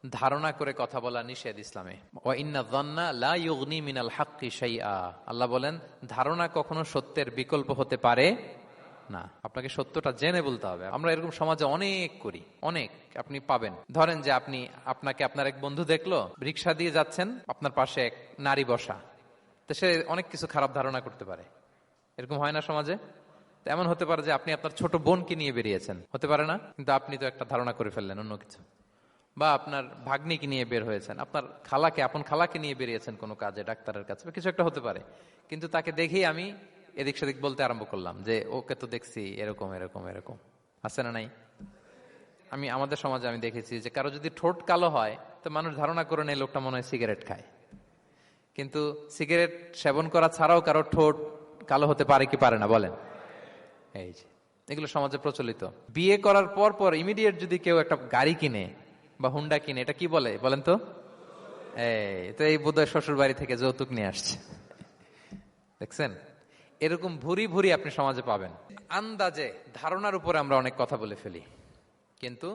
ধারণা করে কথা বলা নিষেধ ইসলামে। ওয়া ইন্না যান্না লা ইউগনি মিনাল হাক্কি শাইআ, আল্লাহ বলেন ধারণা কখনো সত্যের বিকল্প হতে পারে না। আপনাকে সত্যটা জেনে বলতে হবে। আমরা এরকম সমাজে অনেক করি, অনেক আপনি পাবেন। ধরেন যে আপনাকে আপনার এক বন্ধু দেখলো, রিকশা দিয়ে যাচ্ছেন, আপনার পাশে এক নারী বসা, তো সে অনেক কিছু খারাপ ধারণা করতে পারে। এরকম হয় না সমাজে? এমন হতে পারে যে আপনি আপনার ছোট বোনকে নিয়ে বেরিয়েছেন, হতে পারে না? কিন্তু আপনি তো একটা ধারণা করে ফেললেন অন্য কিছু। বা আপনার ভাগ্নিকে নিয়ে বের হয়েছেন, আপনার আপন খালাকে নিয়ে বেরিয়েছেন কোনো কাজে, ডাক্তারের কাছে বা কিছু একটা হতে পারে। কিন্তু তাকে দেখেই আমি এদিক সেদিক বলতে আরম্ভ করলাম যে ওকে তো দেখছি এরকম এরকম এরকম। আছে না নাই? আমাদের সমাজে আমি দেখেছি যে কারো যদি ঠোঁট কালো হয় তো মানুষ ধারণা করে নেয় লোকটা মনে হয় সিগারেট খায়। কিন্তু সিগারেট সেবন করা ছাড়াও কারো ঠোঁট কালো হতে পারে কি পারে না বলেন? এই যে এগুলো সমাজে প্রচলিত। বিয়ে করার পর পর ইমিডিয়েট যদি কেউ একটা গাড়ি কিনে বা হুন্ডা কিনে, এটা কি বলে বলেন তো? এই বোধহয় শ্বশুর বাড়ি থেকে যৌতুক নিয়ে আসছে। দেখছেন, এরকম ভুরি ভুরি আপনি সমাজে পাবেন। আন্দাজে ধারণার উপরে আমরা অনেক কথা বলে ফেলি, কিন্তু